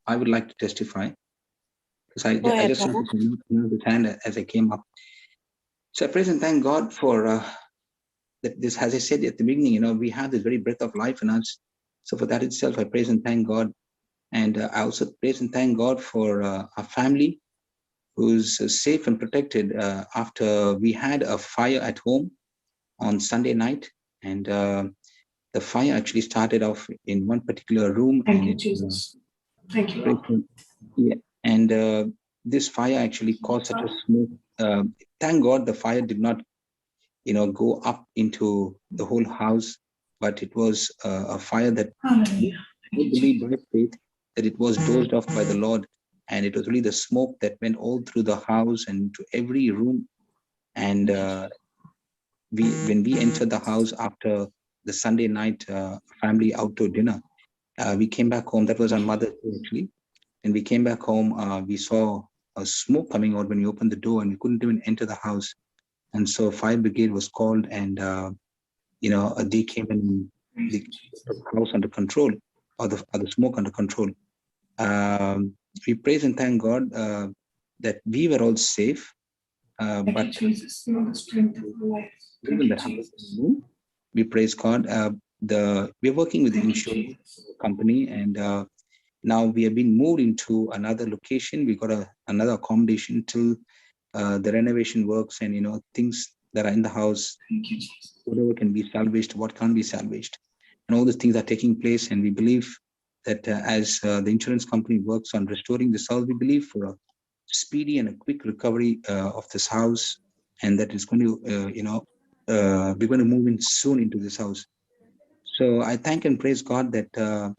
I would like to testify, because I ahead, just saw this hand as I came up. So I praise and thank God for that. This, as I said at the beginning, we have this very breath of life in us. So for that itself, I praise and thank God. And I also praise and thank God for our family, who's safe and protected after we had a fire at home on Sunday night. And the fire actually started off in one particular room. Thank you, Jesus. Thank you, Lord. Yeah, and this fire actually caused such a smoke. Thank God the fire did not, go up into the whole house, but it was a fire that Hallelujah. I believe by faith that it was dozed off by the Lord, and it was really the smoke that went all through the house and to every room. And when we entered the house after the Sunday night family outdoor dinner, we came back home. That was on Mother's Day actually. And we came back home. We saw a smoke coming out when we opened the door, and we couldn't even enter the house. And so fire brigade was called, and they came and they put the house under control, or the smoke under control. We praise and thank God that we were all safe. Thank But you, Jesus. You are the strength of our life. Thank you, Jesus. We praise God. We're working with the insurance company, and now we have been moved into another location. We got another accommodation till the renovation works, and things that are in the house, Thank you, Jesus. whatever can be salvaged, what can't be salvaged, and all these things are taking place. And we believe that as the insurance company works on restoring this house, we believe for a speedy and a quick recovery of this house, and that is going to, we're going to move in soon into this house. So I thank and praise God that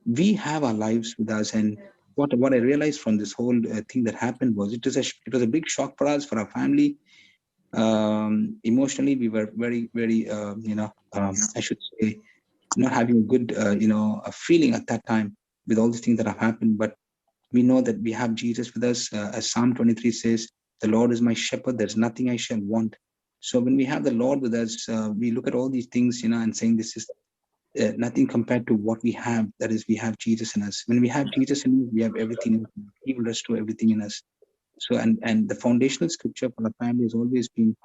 we have our lives with us. And what I realized from this whole thing that happened was it was a big shock for us, for our family. Emotionally, we were very, very, I should say, not having a good, a feeling at that time with all these things that have happened. But we know that we have Jesus with us. As Psalm 23 says, the Lord is my shepherd, there's nothing I shall want. So when we have the Lord with us, we look at all these things, and saying this is nothing compared to what we have. That is, we have Jesus in us. When we have Jesus in us, we have everything. He will restore everything in us. So, and the foundational scripture for the family has always been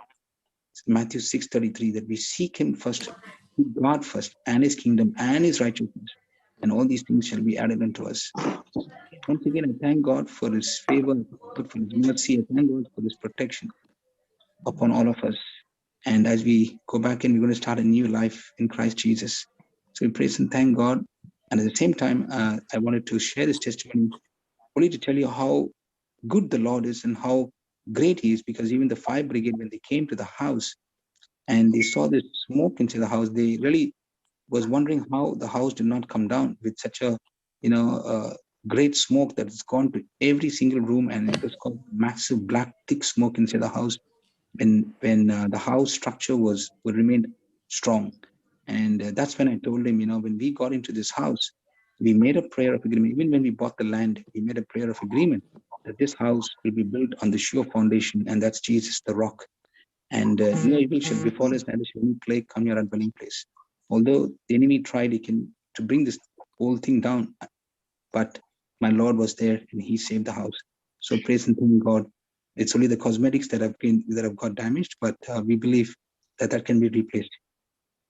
Matthew 6:33, that we seek him first, seek God first, and his kingdom and his righteousness, and all these things shall be added unto us. Once again, I thank God for his favor, for his mercy. I thank God for his protection upon all of us. And as we go back in, we're going to start a new life in Christ Jesus. So we praise and thank God. And at the same time, I wanted to share this testimony only to tell you how good the Lord is and how great he is, because even the fire brigade, when they came to the house and they saw this smoke inside the house, they really was wondering how the house did not come down with such a, great smoke that has gone to every single room, and it was called massive black thick smoke inside the house when the house structure would remain strong. And that's when I told him, when we got into this house, we made a prayer of agreement. Even when we bought the land, we made a prayer of agreement that this house will be built on the sure foundation, and that's Jesus, the rock. And no evil shall befall us, neither shall any plague come near our dwelling place. Although the enemy tried to bring this whole thing down, but my Lord was there and he saved the house. So praise and thank God. It's only the cosmetics that have got damaged, but we believe that can be replaced.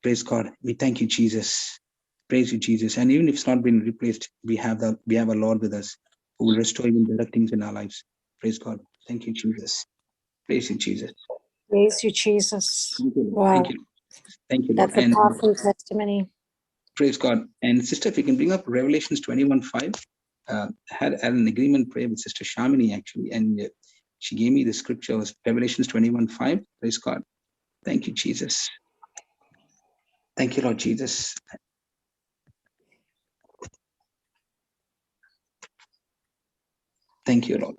Praise God. We thank you, Jesus. Praise you, Jesus. And even if it's not been replaced, we have a Lord with us who will restore even better things in our lives. Praise God. Thank you, Jesus. Praise you, Jesus. Praise you, Jesus. Thank you, Lord. Wow. Thank you. Thank you, Lord. That's a powerful testimony. Praise God. And sister, if you can bring up Revelations 21:5. I had an agreement prayer with Sister Shamini actually, and she gave me the scripture, was Revelations 21:5. Praise God. Thank you, Jesus. Thank you, Lord Jesus. Thank you, Lord.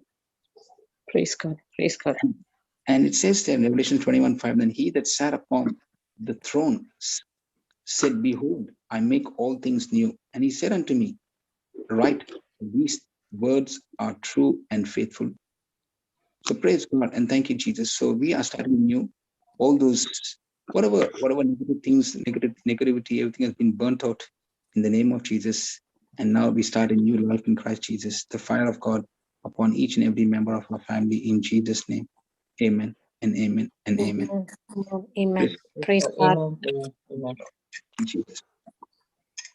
Praise God. Praise God. And it says there in Revelation 21:5, then he that sat upon the throne said, behold, I make all things new. And he said unto me, write, these words are true and faithful. So praise God and thank you, Jesus. So we are starting new. All those, whatever negative things, negativity, everything has been burnt out in the name of Jesus. And now we start a new life in Christ Jesus. The fire of God upon each and every member of our family in Jesus' name. Amen and amen and amen. Amen. Praise God. Amen. Jesus.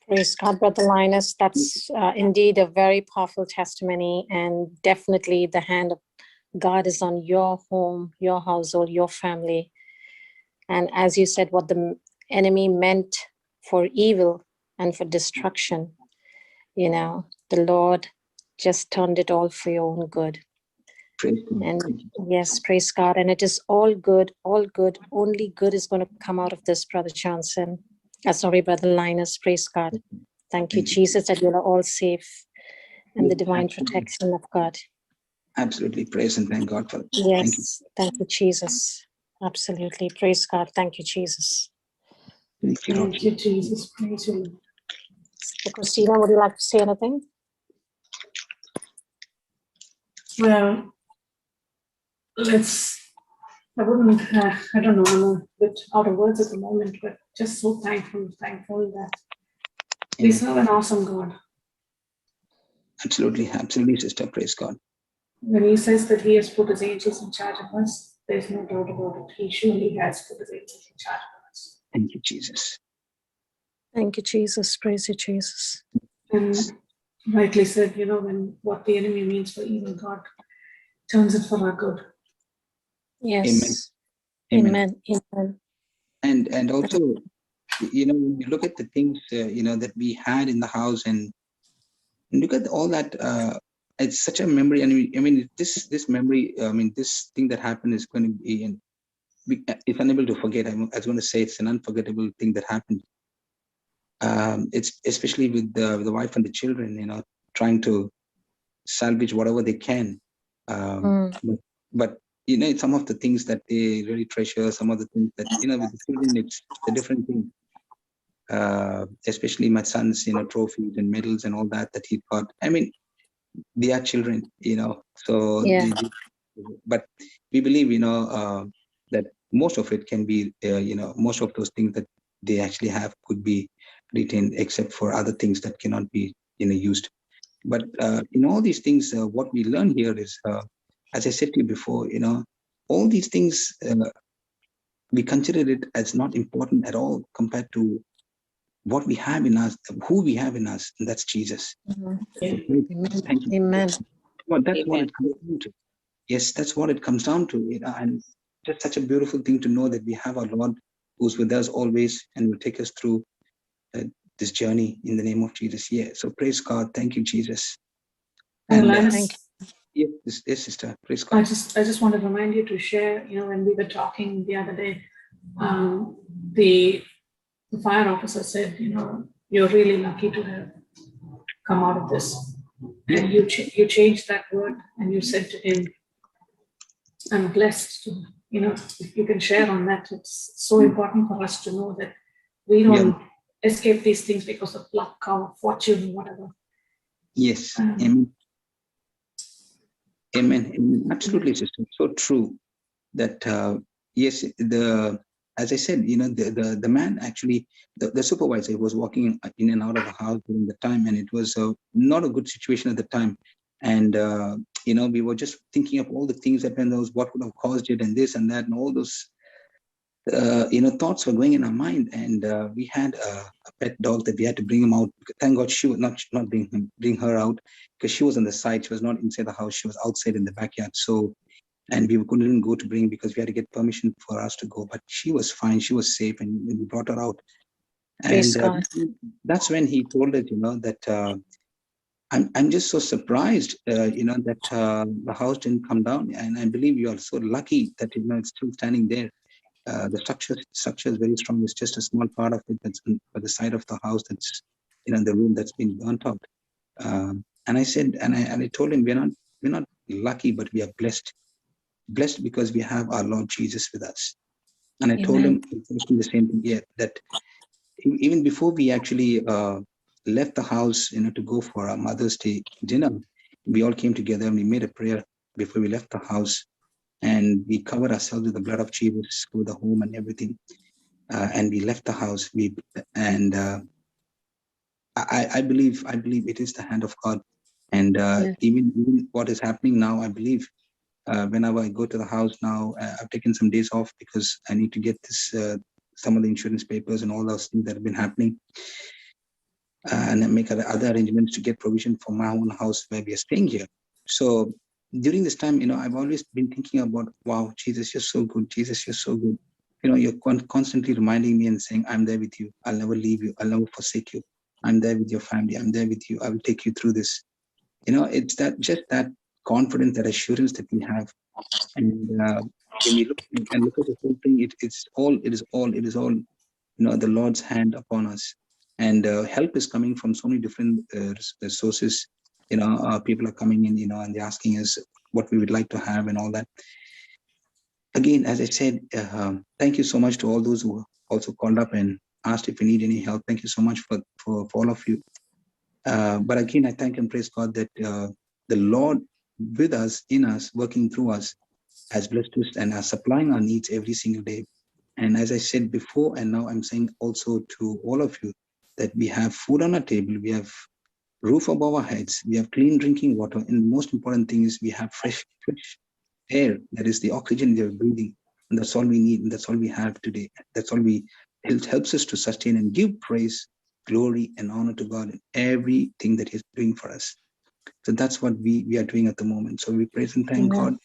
Praise God, Brother Linus. That's indeed a very powerful testimony, and definitely the hand of God is on your home, your household, your family. And as you said, what the enemy meant for evil and for destruction, the Lord just turned it all for your own good. Praise God. And yes, praise God. And it is all good, all good. Only good is going to come out of this, Brother Johnson. Sorry, Brother Linus. Praise God. Thank you, Jesus, that you're all safe and the divine protection of God. Absolutely. Praise and thank God for it. Yes. Thank you, Jesus. Absolutely. Praise God. Thank you, Jesus. Thank you, Lord. Thank you, Jesus. Praise you. So, Christina, would you like to say anything? Well, I wouldn't, I don't know, I'm a bit out of words at the moment, but just so thankful that we serve an awesome God. Absolutely, absolutely, sister. Praise God. When he says that he has put his angels in charge of us, there's no doubt about it. He surely has put his angels in charge of us. Thank you, Jesus. Thank you, Jesus. Praise you, Jesus. And rightly said, when what the enemy means for evil, God turns it for our good. Yes. Amen. Amen. And also, when you look at the things, that we had in the house and look at all that, it's such a memory. And I mean, this memory, this thing that happened is going to be, it's unable to forget. I was going to say it's an unforgettable thing that happened. It's especially with the wife and the children, trying to salvage whatever they can. But some of the things that they really treasure, some of the things that, with the children, it's a different thing. Especially my son's, trophies and medals and all that he got. I mean, they are children, so Yeah. but we believe, that most of it can be, most of those things that they actually have could be retained, except for other things that cannot be, used. But in all these things, what we learn here is, as I said to you before, all these things, we consider it as not important at all compared to what we have in us, who we have in us, and that's Jesus. Amen. Thank you. Amen. Well, that's what it comes down to. Yes, that's what it comes down to. And just such a beautiful thing to know that we have our Lord who's with us always and will take us through this journey in the name of Jesus. Yeah. So praise God. Thank you, Jesus. And Thank you. Yes, sister. Praise God. I just want to remind you to share, when we were talking the other day, the fire officer said, you're really lucky to have come out of this. And you changed that word and you said to him, I'm blessed to, if you can share on that. It's so important for us to know that we don't escape these things because of luck or fortune, whatever. Yes. Amen. Amen. Absolutely, sister. So true that, yes, as I said, the man actually, the supervisor was walking in and out of the house during the time, and it was not a good situation at the time. And, we were just thinking of all the things that what would have caused it and this and that, and all those, thoughts were going in our mind. And we had a pet dog that we had to bring him out. Thank God she would not bring her out, because she was on the side. She was not inside the house. She was outside in the backyard. So, and we couldn't go to bring because we had to get permission for us to go. But she was fine. She was safe, and we brought her out. And that's when he told us, that I'm just so surprised, that the house didn't come down. And I believe you are so lucky that, it's still standing there. The structure is very strong. It's just a small part of it that's by the side of the house that's, the room that's been burnt out. And I said, and I told him, we're not lucky, but we are blessed because we have our Lord Jesus with us. And I told him the same thing, that even before we actually left the house, to go for our Mother's Day dinner, we all came together and we made a prayer before we left the house, and we covered ourselves with the blood of Jesus for the home and everything. And we left the house. I believe it is the hand of God. And Yeah. even what is happening now, I believe whenever I go to the house now, I've taken some days off because I need to get this some of the insurance papers and all those things that have been happening, and make other arrangements to get provision for my own house where we are staying here. So during this time, I've always been thinking about, wow, Jesus, you're so good. Jesus, you're so good. You're constantly reminding me and saying, I'm there with you. I'll never leave you. I'll never forsake you. I'm there with your family. I'm there with you. I will take you through this. It's that confidence, that assurance that we have. And when we look at the whole thing, it is all, the Lord's hand upon us. And help is coming from so many different sources. People are coming in, and they're asking us what we would like to have and all that. Again, as I said, thank you so much to all those who also called up and asked if we need any help. Thank you so much for all of you. But again, I thank and praise God that the Lord with us, in us, working through us, has blessed us and are supplying our needs every single day. And as I said before, and now I'm saying also to all of you, that we have food on our table, we have roof above our heads, we have clean drinking water, and the most important thing is we have fresh air, that is the oxygen we are breathing. And that's all we need, and that's all we have today. That's all it helps us to sustain and give praise, glory, and honor to God in everything that He's doing for us. So that's what we are doing at the moment. So we praise and thank God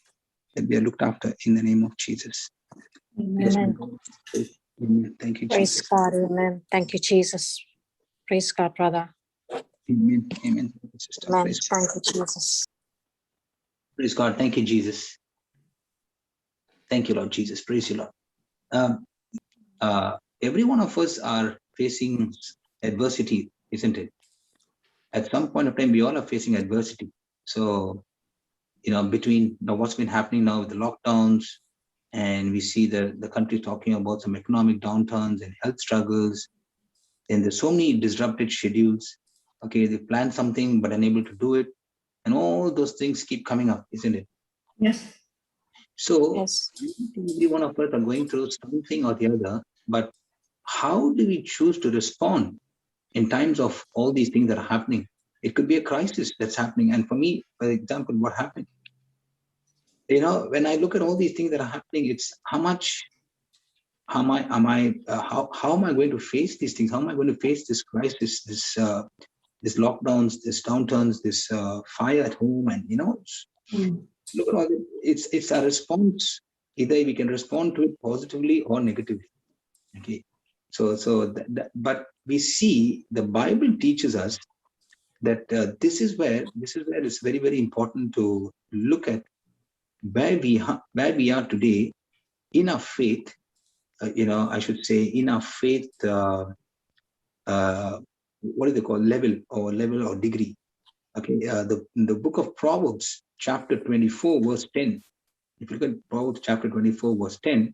that we are looked after in the name of Jesus. Amen. Amen. Thank you, Praise Jesus. God. Amen. Thank you, Jesus. Praise God, brother. Amen. Amen. Sister. Amen. Praise God. Thank you, Jesus. Praise God. Thank you, Jesus. Thank you, Lord Jesus. Praise you, Lord. Every one of us are facing adversity, isn't it? At some point of time, we all are facing adversity. So, between what's been happening now with the lockdowns, and we see the country talking about some economic downturns and health struggles, and there's so many disrupted schedules. Okay, they plan something but unable to do it, and all those things keep coming up, isn't it? Yes. So Yes. every one of us are going through something or the other, but how do we choose to respond in times of all these things that are happening? It could be a crisis that's happening. And for me, for example, what happened? When I look at all these things that are happening, it's how am I going to face these things? How am I going to face this crisis, this lockdowns, this downturns, this fire at home, and look at all it. It's a response. Either we can respond to it positively or negatively. Okay, but we see the Bible teaches us that this is where it's very, very important to look at where we are today in our faith. I should say in our faith. What do they call level or degree? Okay, the book of Proverbs, chapter 24, verse 10. If you look at Proverbs chapter 24, verse 10,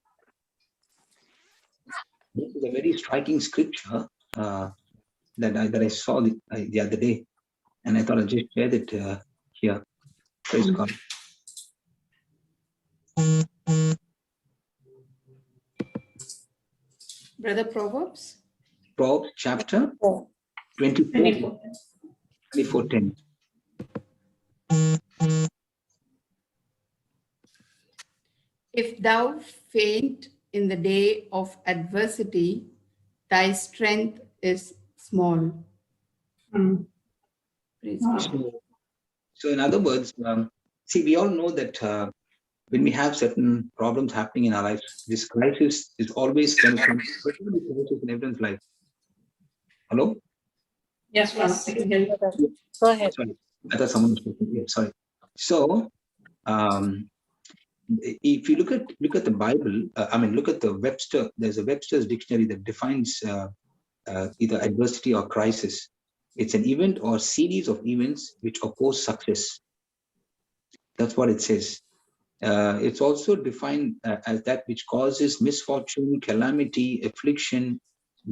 this is a very striking scripture that I saw the other day, and I thought I'd just share it here. Praise God. Brother Proverbs? Proverbs chapter 24, 10. If thou faint in the day of adversity, thy strength is small. Praise God. So in other words, see, we all know that when we have certain problems happening in our lives, this crisis is always going to come. In everyone's life. Hello? Yes, brother. I can hear you. Go ahead. Sorry, I thought someone was speaking. Yeah, sorry. So, if you look at the Bible, look at the Webster. There's a Webster's dictionary that defines either adversity or crisis. It's an event or series of events which oppose success. That's what it says. It's also defined as that which causes misfortune, calamity, affliction,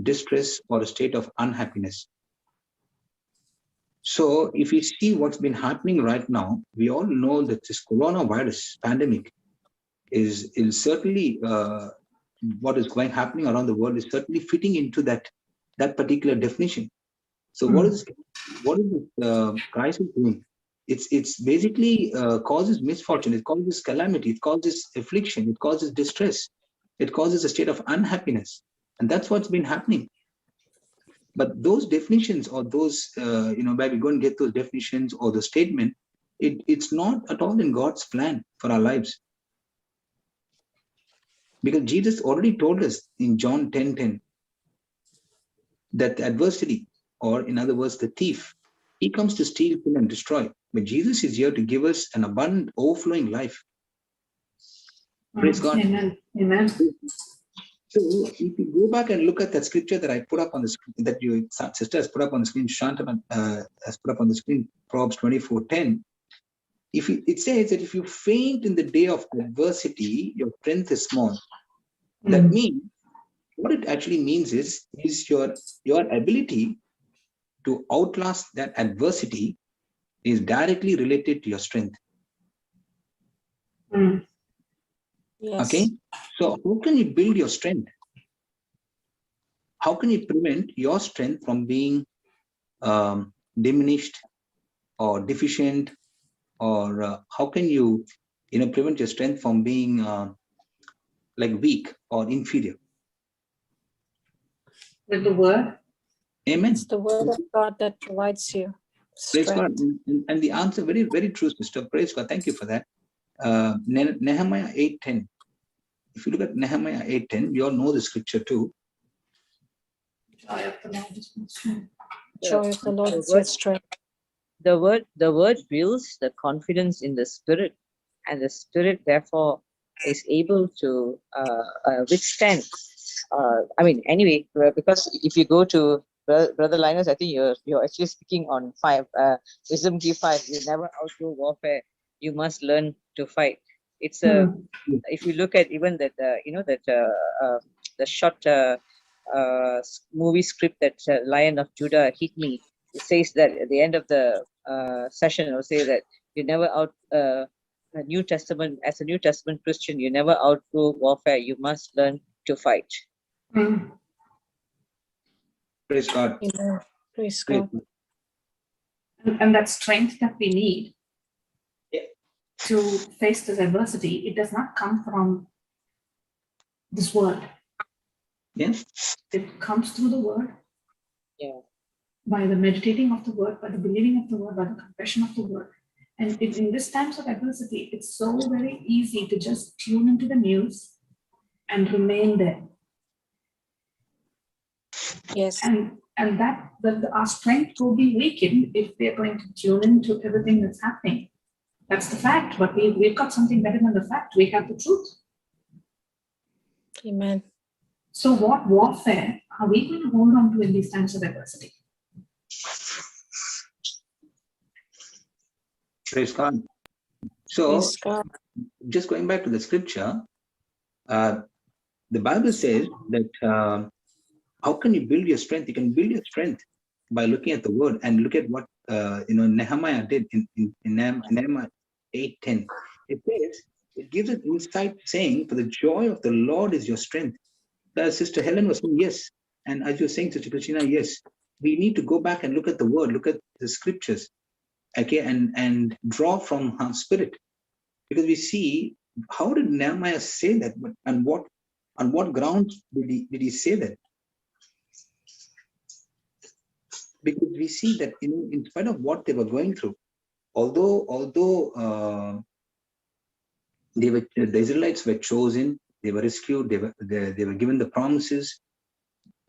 distress, or a state of unhappiness. So if we see what's been happening right now, we all know that this coronavirus pandemic is certainly what is happening around the world is certainly fitting into that particular definition. So what is crisis doing? It's basically causes misfortune, it causes calamity, it causes affliction, it causes distress, it causes a state of unhappiness, and that's what's been happening. But those definitions, or those where we go and get those definitions or the statement, it's not at all in God's plan for our lives, because Jesus already told us in John 10:10 that the adversity, or in other words, the thief, he comes to steal, kill, and destroy. But Jesus is here to give us an abundant, overflowing life. Praise God. Amen. Amen. So if you go back and look at that scripture that I put up on the screen, that your sister has put up on the screen, Shantama has put up on the screen, Proverbs 24:10. It says that if you faint in the day of adversity, your strength is small. That means, what it actually means is your ability to outlast that adversity is directly related to your strength. Yes. Okay, so how can you build your strength? How can you prevent your strength from being diminished or deficient, or how can you prevent your strength from being like weak or inferior? With the word. Amen. It's the word of God that provides you Praise God. strength. And the answer, very, very true, sister. Praise God. Thank you for that. Nehemiah 8:10. If you look at Nehemiah 8:10, you all know the scripture too. Joy of the Lord is my strength. Joy of the Lord is your strength. The word builds the confidence in the spirit, and the spirit therefore is able to withstand. Anyway, because if you go to Brother Linus, I think you're actually speaking on 5, Wisdom Key 5. You never outgrow warfare. You must learn to fight. It's if you look at even that the short movie script that Lion of Judah hit me. It says that at the end of the session, it will say that you never a New Testament, as a New Testament Christian, you never outgrow warfare. You must learn to fight. Praise God. Amen. Praise God. And that strength that we need Yeah. to face this adversity, it does not come from this word. Yes. It comes through the word. Yeah. By the meditating of the word, by the believing of the word, by the confession of the word. And in this times of adversity, it's so very easy to just tune into the news and remain there. Yes. And that our strength will be weakened if we are going to tune into everything that's happening. That's the fact. But we've got something better than the fact. We have the truth. Amen. So what warfare are we going to hold on to in these times of adversity? Praise God. So, Praise God. just going back to the scripture, the Bible says that how can you build your strength? You can build your strength by looking at the word, and look at what Nehemiah did in Nehemiah 8:10. It says, it gives an insight saying, for the joy of the Lord is your strength. Sister Helen was saying yes, and as you're saying, Sister Christina, yes, we need to go back and look at the word, look at the scriptures, okay, and draw from our spirit, because we see, how did Nehemiah say that, and on what grounds did he say that? Because we see that in spite of what they were going through, although the Israelites were chosen, they were rescued, they were given the promises,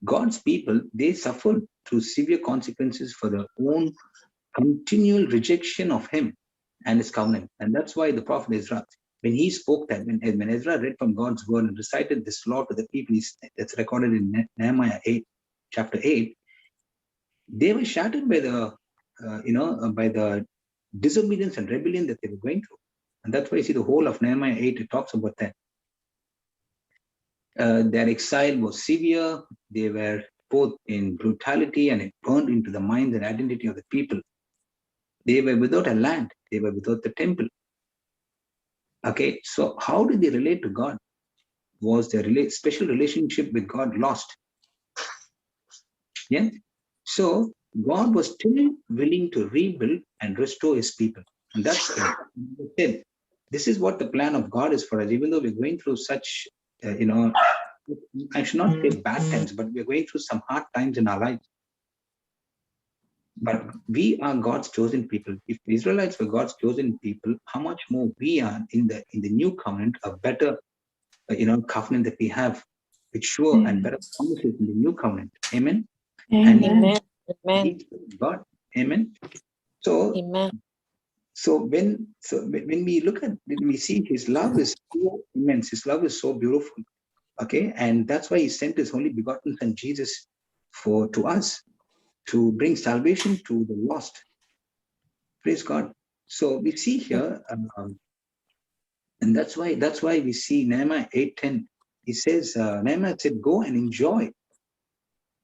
God's people, they suffered through severe consequences for their own continual rejection of him and his covenant. And that's why the prophet Ezra, when he spoke that, when Ezra read from God's word and recited this law to the people, that's recorded in Nehemiah 8, chapter 8, they were shattered by the disobedience and rebellion that they were going through. And that's why you see the whole of Nehemiah 8, it talks about that. Their exile was severe. They were both in brutality, and it burned into the minds and identity of the people. They were without a land. They were without the temple. Okay, so how did they relate to God? Was their special relationship with God lost? Yeah. So God was still willing to rebuild and restore his people. And that's it. This is what the plan of God is for us. Even though we're going through such, I should not say bad times, but we're going through some hard times in our lives. But we are God's chosen people. If the Israelites were God's chosen people, how much more we are in the new covenant, a better, covenant that we have, with sure and better promises in the new covenant. Amen. Amen. Amen. God. Amen. So, Amen. so when we see his love is so immense, his love is so beautiful. Okay, and that's why he sent his only begotten son Jesus to us, to bring salvation to the lost. Praise God. So we see here, and that's why we see Nehemiah 8:10. He says, Nehemiah said, "Go and enjoy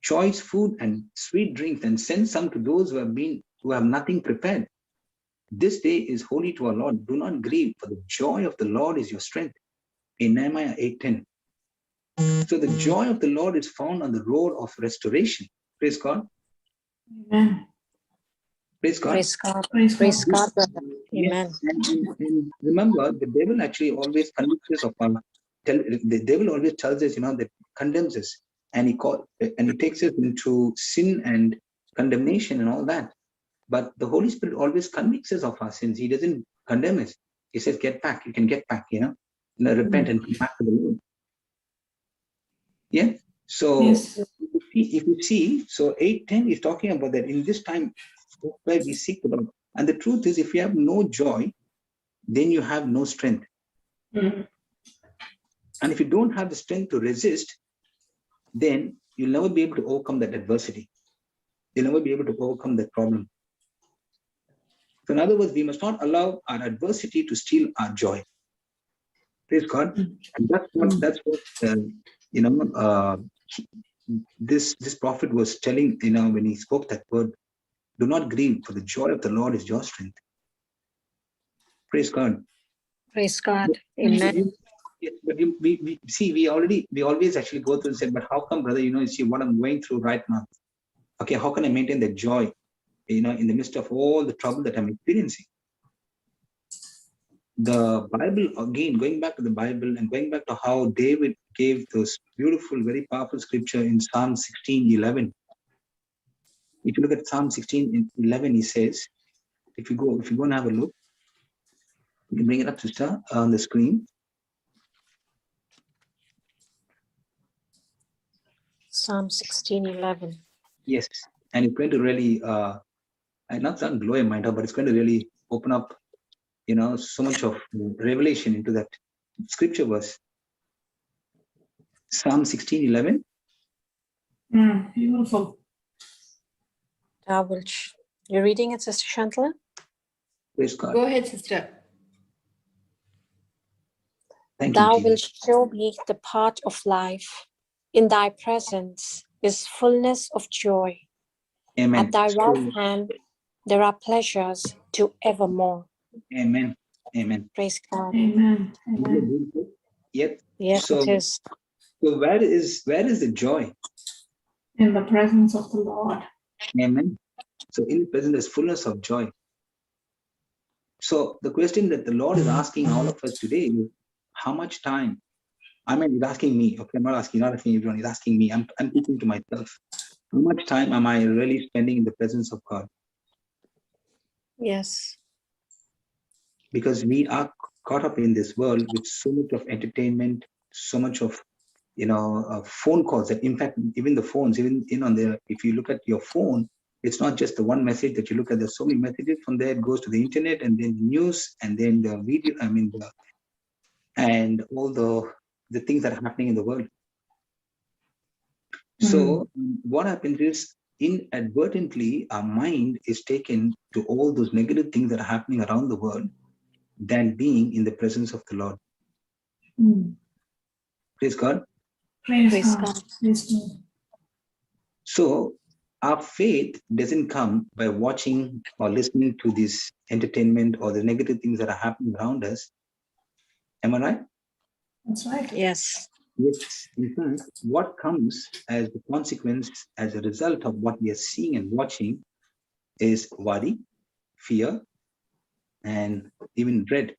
choice food and sweet drinks, and send some to those who have nothing prepared. This day is holy to our Lord. Do not grieve, for the joy of the Lord is your strength." In Nehemiah 8:10. So the joy of the Lord is found on the road of restoration. Praise God. Amen. Praise God. Praise God. Praise Praise God. God, brother. Amen. And remember, the devil actually always convicts us of the devil always tells us, that condemns us, and he takes us into sin and condemnation and all that. But the Holy Spirit always convicts us of our sins. He doesn't condemn us. He says, "Get back. You can get back. Repent and come back to the Lord." Yeah. So Yes. if you see, so 8:10 is talking about that in this time where we seek the Lord. And the truth is, if you have no joy, then you have no strength. Mm. And if you don't have the strength to resist, then you'll never be able to overcome that adversity. You'll never be able to overcome that problem. So in other words, we must not allow our adversity to steal our joy. Praise God. And that's what this prophet was telling, when he spoke that word, "Do not grieve, for the joy of the Lord is your strength." Praise God. Praise God. Amen. But we always actually go through and say, "But how come, brother, you see what I'm going through right now? Okay, how can I maintain that joy, in the midst of all the trouble that I'm experiencing?" The Bible, again, going back to the Bible and going back to how David gave those beautiful, very powerful scripture in Psalm 16:11. If you look at Psalm 16:11, he says, if you go and have a look, you can bring it up, sister, on the screen. Psalm 16:11. Yes, and it's going to really, not blow your mind out, but it's going to really open up, so much of revelation into that scripture verse. Psalm 16:11. Beautiful. You're reading it, Sister Shantala? Praise God. Go ahead, sister. Thank you, Thou Jesus. wilt show me the path of life. In thy presence is fullness of joy. Amen. At thy right hand there are pleasures to evermore. Amen. Amen. Praise God. Amen. Amen. Yep. Yes, So, it is. so where is the joy? In the presence of the Lord. Amen. So in the presence there's fullness of joy. So the question that the Lord is asking all of us today is, how much time? I mean, he's asking me. Okay, I'm not asking everyone. He's asking me. I'm thinking to myself, how much time am I really spending in the presence of God? Yes. Because we are caught up in this world with so much of entertainment, so much of phone calls. That in fact, even the phones, if you look at your phone, it's not just the one message that you look at. There's so many messages from there. It goes to the internet, and then the news, and then the video. And all the things that are happening in the world. So what happens is, inadvertently, our mind is taken to all those negative things that are happening around the world, than being in the presence of the Lord. Praise God. Praise God. Praise God. So our faith doesn't come by watching or listening to this entertainment or the negative things that are happening around us. Am I right? That's right. Yes. Yes, in fact, what comes as the consequence, as a result of what we are seeing and watching, is worry, fear, and even dread.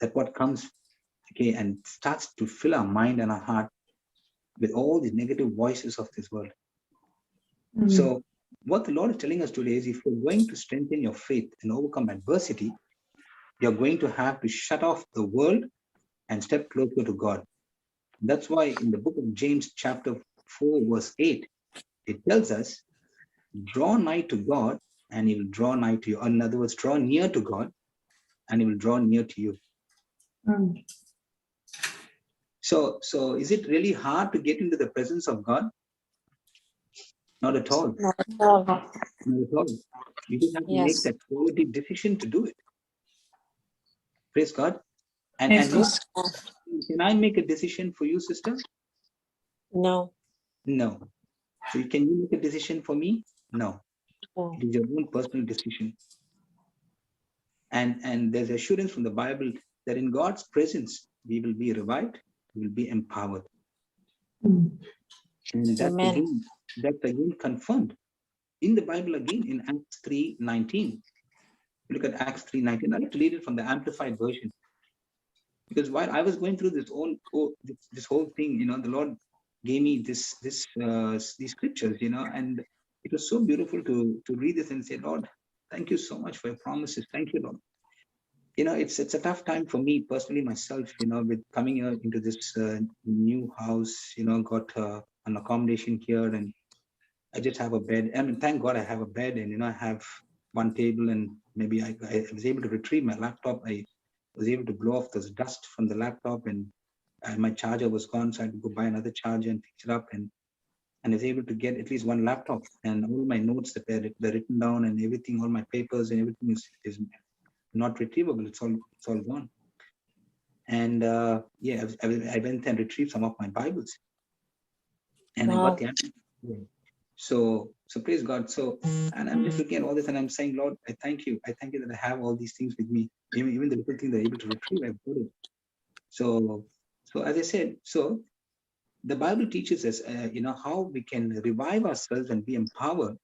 That what comes, okay, and starts to fill our mind and our heart with all the negative voices of this world. So, what the Lord is telling us today is, if you're going to strengthen your faith and overcome adversity, you're going to have to shut off the world and step closer to God. That's why in the book of James, chapter 4, verse 8, it tells us, draw nigh to God and he will draw nigh to you. Or in other words, draw near to God and he will draw near to you. So is it really hard to get into the presence of God? Not at all. Not at all. Not at all. You just have to make Yes. that quality decision to do it. Praise God. And Praise no, God. can I make a decision for you, sister? No. No. So can you make a decision for me? No. No. It is your own personal decision. And there's assurance from the Bible that in God's presence, we will be revived, we will be empowered. And that's again confirmed in the Bible again in Acts 3:19. Look at Acts 3:19. I'd like to read it from the Amplified Version. Because while I was going through this whole thing, the Lord gave me these scriptures, and it was so beautiful to read this and say, Lord, thank you so much for your promises. Thank you, Lord. It's a tough time for me personally, myself, with coming here into this new house, got an accommodation here, and I just have a bed. I mean, thank God I have a bed, and I have one table, and maybe I was able to retrieve my laptop. I was able to blow off this dust from the laptop, and my charger was gone, so I had to go buy another charger and fix it up, and I was able to get at least one laptop, and all my notes that were written down, and everything, all my papers and everything is not retrievable. It's all gone. And yeah, I went and retrieved some of my Bibles, and Wow. I got the answer. So praise God. So, and I'm just looking at all this, and I'm saying, Lord, I thank you. I thank you that I have all these things with me. Even the little things they're able to retrieve, I've got it. So as I said, so the Bible teaches us, how we can revive ourselves and be empowered.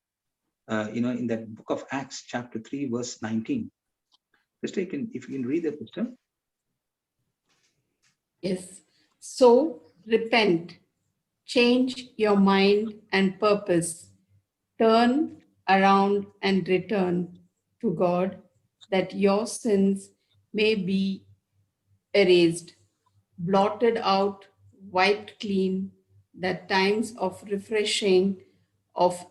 In that book of Acts, chapter 3, verse 19. Sister, if you can read that, sister. Yes. So repent, change your mind and purpose, turn around and return to God, that your sins may be erased, blotted out, wiped clean, that times of refreshing, of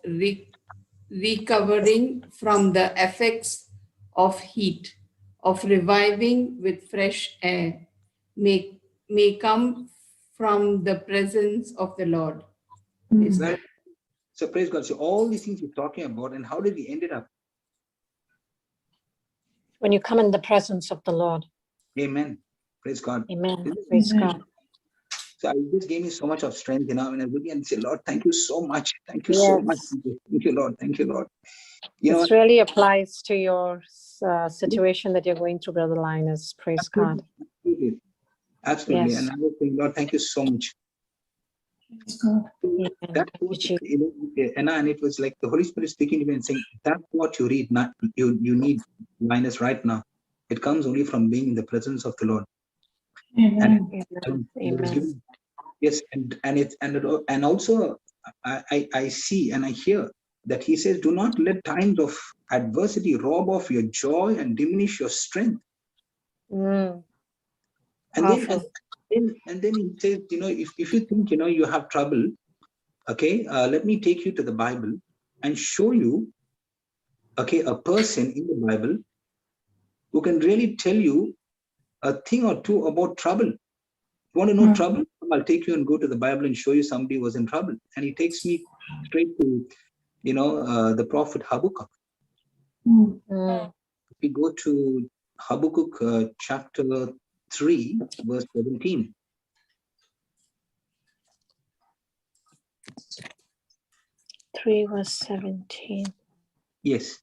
recovering from the effects of heat, of reviving with fresh air, may come from the presence of the Lord. Praise God. So praise God. So all these things we're talking about, and how did we end it up? When you come in the presence of the Lord. Amen. Praise God. Amen. Praise God. So it just gave me so much of strength, and I look and say, Lord, thank you so much. Thank you so much. Thank you, Lord. Thank you, Lord. This really applies to your situation that you're going through, Brother Linus. Praise God. Absolutely. Yes. And I was saying, Lord, thank you so much. That's what, and it was like the Holy Spirit speaking to me and saying, that's what you read, not you need, Linus, right now. It comes only from being in the presence of the Lord. Amen. Amen. Yes, and also I see and I hear that he says, do not let times of adversity rob off your joy and diminish your strength. And then he says, if you think you have trouble, okay, let me take you to the Bible and show you, okay, a person in the Bible who can really tell you a thing or two about trouble. You want to know trouble? I'll take you and go to the Bible and show you somebody who was in trouble. And he takes me straight to, the prophet Habakkuk. If we go to Habakkuk chapter 3, verse 17. 3 verse 17. Yes.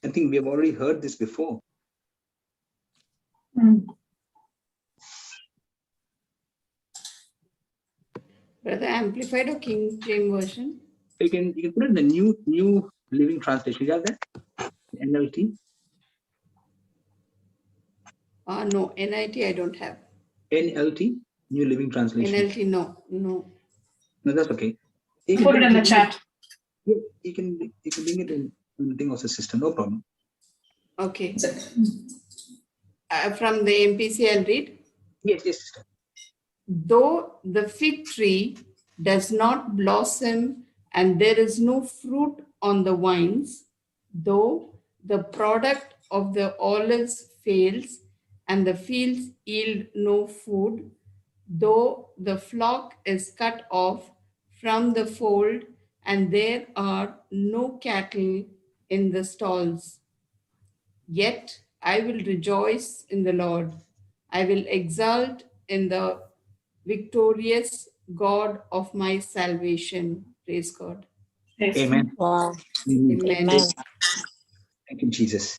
I think we have already heard this before. Brother, Amplified or King James Version? You can put it in the new Living Translation. You have that? NLT? No, NIT I don't have. NLT? New Living Translation. NLT, no. No, that's okay. You Put it in the chat. You can bring it in the thing of the system, no problem. Okay. From the MPC, I'll read. Yes, sister. Though the fig tree does not blossom and there is no fruit on the vines, though the product of the olives fails and the fields yield no food, though the flock is cut off from the fold and there are no cattle in the stalls, yet I will rejoice in the Lord. I will exult in the victorious God of my salvation. Praise God. Amen. Wow. Amen. Amen. Thank you, Jesus.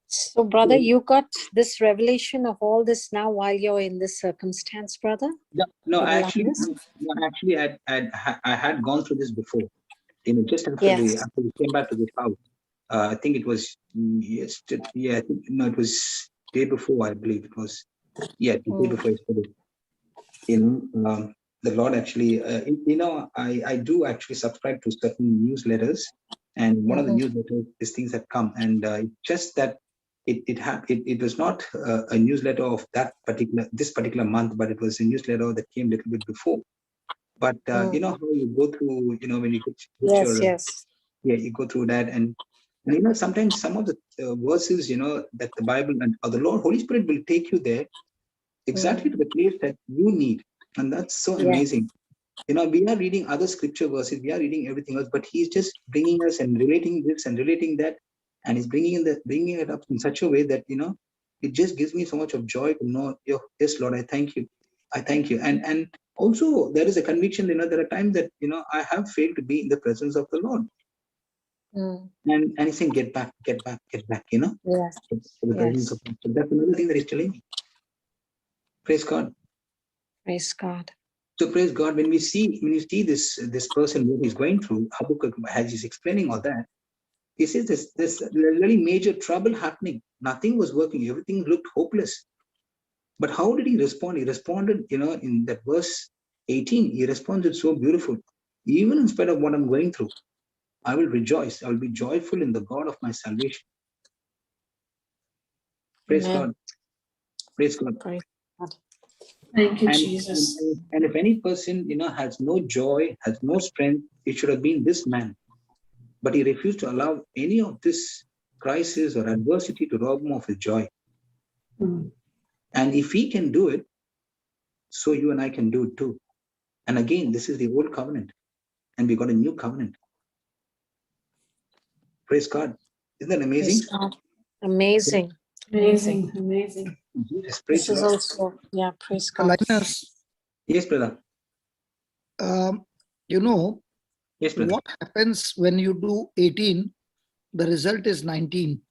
So, brother, you got this revelation of all this now while you're in this circumstance, brother? No, Brother actually, Linus? I had gone through this before. Just after Yes. after we came back to this house. I think it was yesterday. Yeah, it was day before. I believe it was. Yeah, the day before yesterday. The Lord actually, I do actually subscribe to certain newsletters, and one of the newsletters, these things have come, and just that it was not a newsletter of this particular month, but it was a newsletter that came a little bit before. But you know how you go through, when you Yes. you go through that, and sometimes some of the verses, that the Bible or the Lord, Holy Spirit will take you there exactly to the place that you need. And that's so amazing. We are reading other scripture verses, we are reading everything else, but he's just bringing us and relating this and relating that, and he's bringing it up in such a way that it just gives me so much of joy to know, yes, Lord, I thank you. And also there is a conviction, there are times that I have failed to be in the presence of the Lord. And he's saying, get back, Yes. to the presence of God. So that's another thing that he's telling me. Praise God. Praise God. So praise God, when you see this person, what he's going through, Habakkuk, as he's explaining all that, he says this really major trouble happening. Nothing was working. Everything looked hopeless. But how did he respond? He responded, in that verse 18, he responded so beautiful. Even in spite of what I'm going through, I will rejoice. I will be joyful in the God of my salvation. Praise Amen. God. Praise God. Praise God. Thank you, Jesus. And if any person, has no joy, has no strength, it should have been this man. But he refused to allow any of this crisis or adversity to rob him of his joy. And if he can do it, so you and I can do it too. And again, this is the old covenant, and we got a new covenant. Praise God. Isn't that amazing? Praise God. Amazing. Amazing. Yes, praise This is God. also, praise God. Linus, Yes, brother. Yes, brother. what happens when you do 18, the result is 19.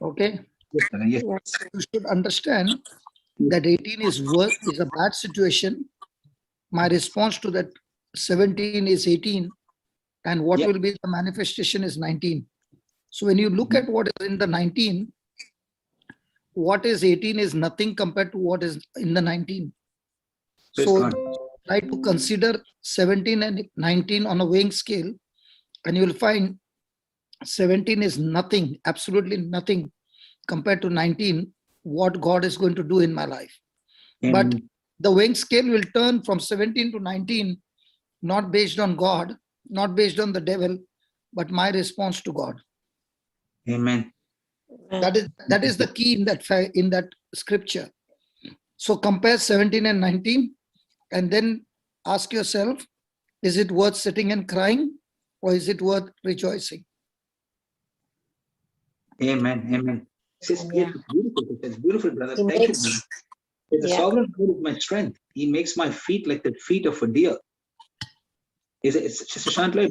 Okay? Yes, brother. Yes. You should understand that 18 is a bad situation. My response to that 17 is 18, and what will be the manifestation is 19. So when you look at what is in the 19, what is 18 is nothing compared to what is in the 19. Praise So God. try to consider 17 and 19 on a weighing scale, and you will find 17 is nothing, absolutely nothing compared to 19, what God is going to do in my life. Amen. But the weighing scale will turn from 17 to 19, not based on God, not based on the devil, but my response to God. Amen. That is the key in that scripture. So compare 17 and 19, and then ask yourself, is it worth sitting and crying, or is it worth rejoicing? Amen. Amen. It's beautiful. It's beautiful, brother. Thank you, brother. The sovereign Lord is my strength. He makes my feet like the feet of a deer. It's just a Shantla. I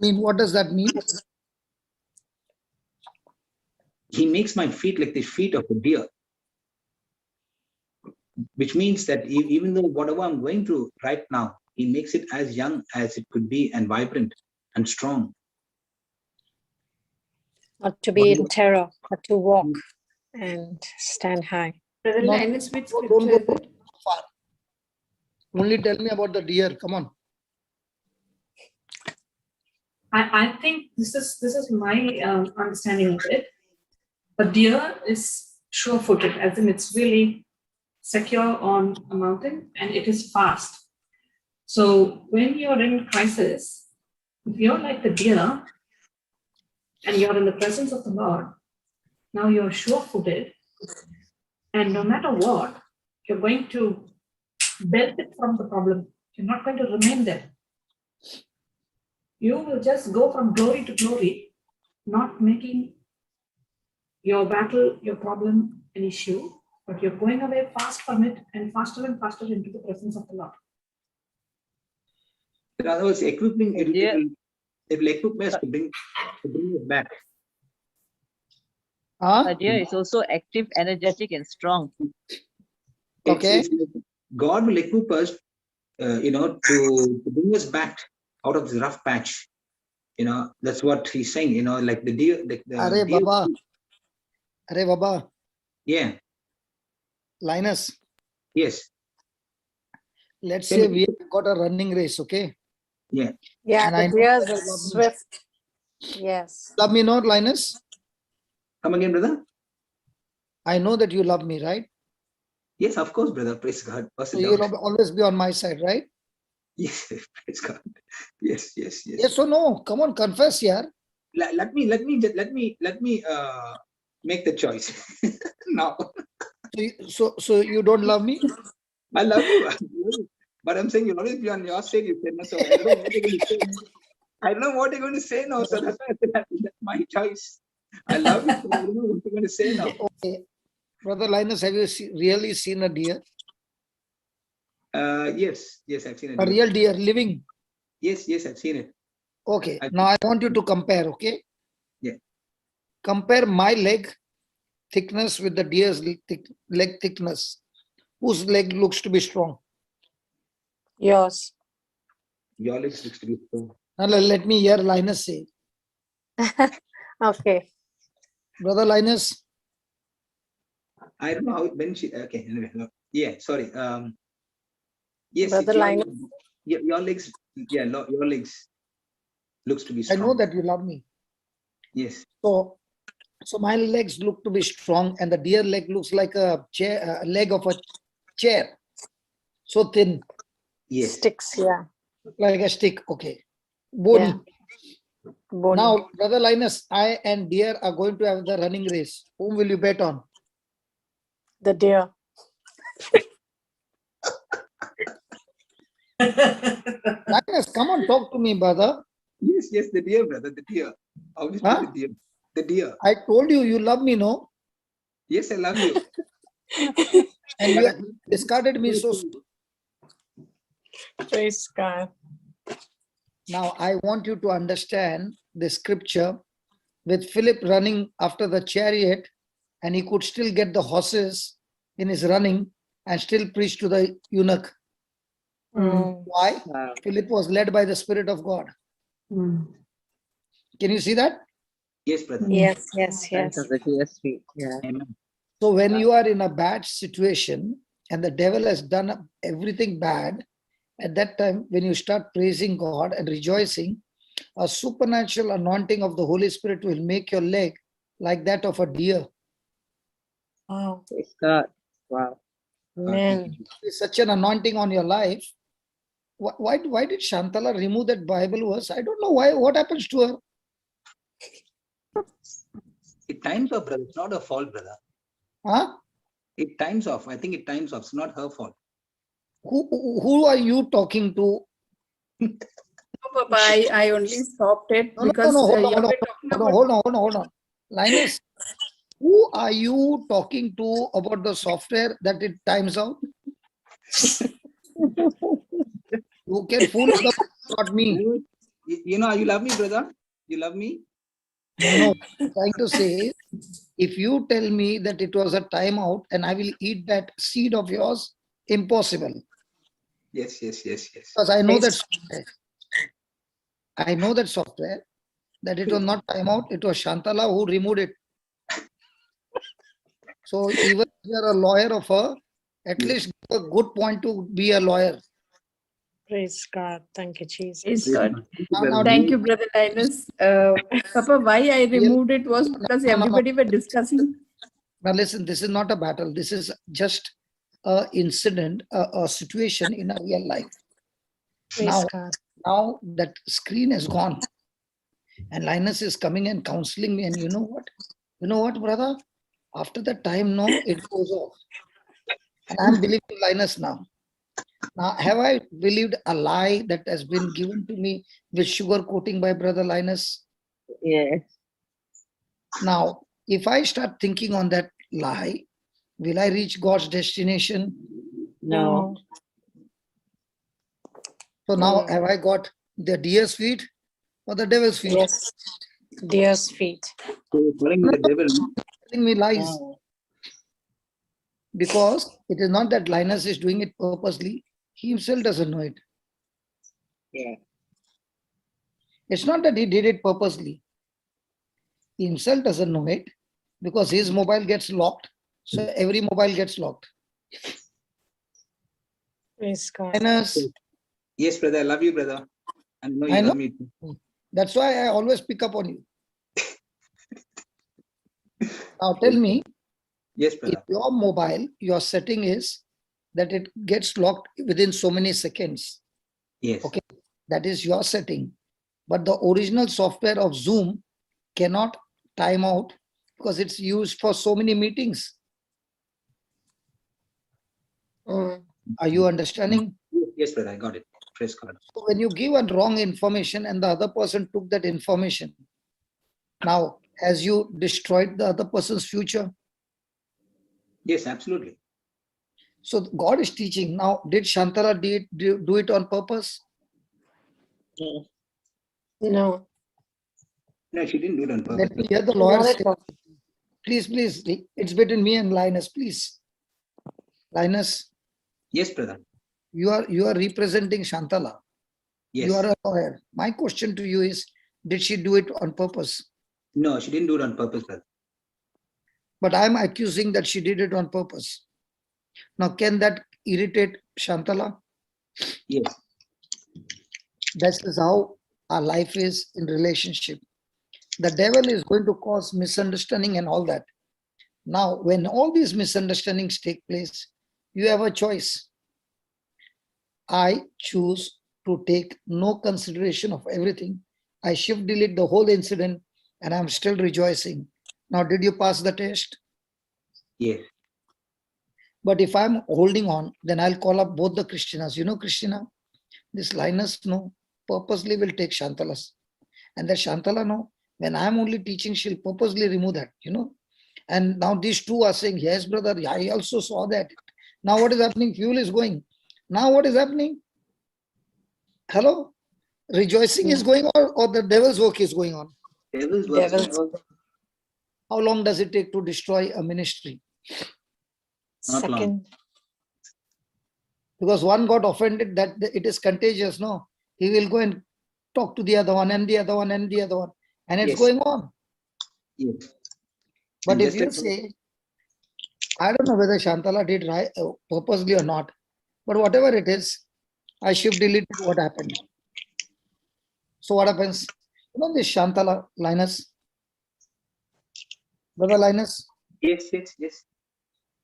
mean, what does that mean? He makes my feet like the feet of a deer. which means that even though whatever I'm going through right now, he makes it as young as it could be and vibrant and strong. Not to be in terror, but to walk and stand high. Brother No, Linus, which don't scripture go is it? far. Only tell me about the deer. Come on. I think this is my understanding of it. A deer is sure-footed, as in it's really secure on a mountain and it is fast. So when you're in crisis, if you're like the deer and you're in the presence of the Lord, now you're sure-footed, and no matter what, you're going to benefit from the problem. You're not going to remain there. You will just go from glory to glory, not making your battle, your problem an issue, but you're going away fast from it and faster into the presence of the Lord. In other words, equipping it Yeah. will equip us to bring it back. Huh? A deer is also active, energetic, and strong. Okay. God will equip us, to bring us back out of this rough patch. That's what he's saying. Like the deer. Arey deer- Baba. Arey Baba. Yeah. Linus. Yes. Let's say we have got a running race, okay? Yeah. Yeah, And I the know deers that are you love me. swift. Yes. Love me not, Linus? Come again, brother. I know that you love me, right? Yes, of course, brother. Praise God. So you'll always be on my side, right? Yes, praise God. Yes. Yes or no? Come on, confess, yeah. Let me make the choice now. So you don't love me? I love you, but I'm saying you'll always be on your side. You said no, so I don't know what you're going to say. I don't know what you're going to say now, so that's why I said that's my choice. I love you, so I don't know what you're going to say now. Okay. Brother Linus, have you really seen a deer? Yes, I've seen A it. real deer living? Yes, I've seen it. Okay. I- Now I want you to compare, okay? Yeah. Compare my leg thickness with the deer's leg thickness. Whose leg looks to be strong? Yours. Your legs looks to be strong. Now let me hear Linus say. Okay. Brother Linus, I don't know how when she. Okay, anyway, no. Yeah, sorry. Yes, Brother Linus. your legs. Yeah, your legs looks to be I strong. know that you love me. Yes. So my legs look to be strong and the deer leg looks like a chair, a leg of a chair. So thin, Yes. Sticks, yeah. like a stick. Okay. Bony. Yeah. Bony. Now, Brother Linus, I and deer are going to have the running race. Whom will you bet on? The deer. Linus, come on, talk to me, brother. Yes, the deer, brother, the deer. Obviously, Huh? the deer. The deer. I told you, you love me, no? Yes, I love you. And you discarded me so soon. Praise God. Now, I want you to understand the scripture with Philip running after the chariot, and he could still get the horses in his running and still preach to the eunuch. Mm. Why? Wow. Philip was led by the Spirit of God. Mm. Can you see that? Yes, brother. Yes. Sense of the deer's feet. Yeah. Amen. So when you are in a bad situation and the devil has done everything bad, at that time, when you start praising God and rejoicing, a supernatural anointing of the Holy Spirit will make your leg like that of a deer. Wow. Praise God. Wow. Amen. It's such an anointing on your life. Why did Shantala remove that Bible verse? I don't know why. What happens to her? It times off, brother. It's not her fault, brother. Huh? It times off. I think it times off. It's not her fault. Who are you talking to? No, Papa, I only stopped it No, because hold you on, were talking about hold on. Linus, who are you talking to about the software that it times out? You can fool them, not me. You love me, brother. You love me. No, I'm trying to say, if you tell me that it was a timeout and I will eat that seed of yours, impossible. Yes. Because I know that Praise, software. I know that software, that it was not timeout, it was Shantala who removed it. So even if you are a lawyer of her, at least give a good point to be a lawyer. praise God. Thank you, Jesus. Praise God. Now, Thank you, Brother Linus. Papa, why I removed it was because no. everybody were discussing. Now listen, this is not a battle. This is just a incident, a situation in a real life. Praise God. Now that screen is gone, and Linus is coming and counseling me. And you know what? You know what, brother? After that time, no, it goes off. And I'm believing Linus now. Now, have I believed a lie that has been given to me with sugar coating by Brother Linus? Yes. Now, if I start thinking on that lie, will I reach God's destination? No. So now, have I got the deer's feet or the devil's feet? Yes. Dear's feet. So you're calling me the devil. Telling me lies. No. Because it is not that Linus is doing it purposely. He himself doesn't know it. Yeah. It's not that he did it purposely. He himself doesn't know it because his mobile gets locked. So every mobile gets locked. Praise God. Linus, Yes, brother. I love you, brother. And know you I know. love me too. That's why I always pick up on you. Now tell me, Yes, in brother. your mobile, your setting is that it gets locked within so many seconds. Yes. Okay, that is your setting. But the original software of Zoom cannot time out because it's used for so many meetings. Mm. Are you understanding? Yes, brother. I got it. Praise God. So when you give a wrong information and the other person took that information, now has you destroyed the other person's future? Yes, absolutely. So God is teaching. Now, did Shantara do it on purpose? No. No. No, she didn't do it on purpose. Let me hear the lawyer Not say. at all. Please, it's between me and Linus, please. Linus, Yes, brother. you are representing Shantala. Yes. You are a lawyer. My question to you is, did she do it on purpose? No, she didn't do it on purpose, brother. But I'm accusing that she did it on purpose. Now, can that irritate Shantala? Yes. That is how our life is in relationship. The devil is going to cause misunderstanding and all that. Now, when all these misunderstandings take place, you have a choice. I choose to take no consideration of everything. I shift delete the whole incident and I'm still rejoicing. Now, did you pass the test? Yes. But if I'm holding on, then I'll call up both the Christianas. You know, Christina, this Linus, no, purposely will take Shantalas. And that Shantala, no, when I'm only teaching, she'll purposely remove that, you know. And now these two are saying, yes, brother, I also saw that. Now what is happening? Fuel is going. Now what is happening? Hello? Rejoicing is going on or the devil's work is going on? Devil's work. Devil's work. How long does it take to destroy a ministry? Not long. Second. Because one got offended that it is contagious, no? He will go and talk to the other one and the other one and the other one. And it's Yes. going on. Yes. But And if just you like- say, I don't know whether Shantala did right purposely or not, but whatever it is, I shift deleted what happened. So what happens? You know this Shantala, Linus, brother Linus, Yes, yes, yes.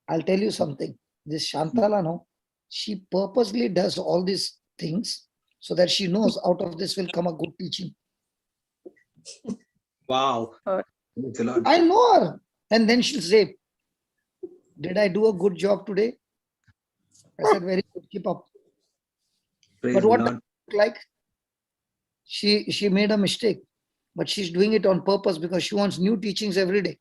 I'll tell you something. This Shantala, no, she purposely does all these things so that she knows out of this will come a good teaching. Wow. Oh. Thanks a lot. I know her. And then she'll say, did I do a good job today? I said, very good, keep up. Praise But the what Lord. does it look like? She made a mistake, but she's doing it on purpose because she wants new teachings every day.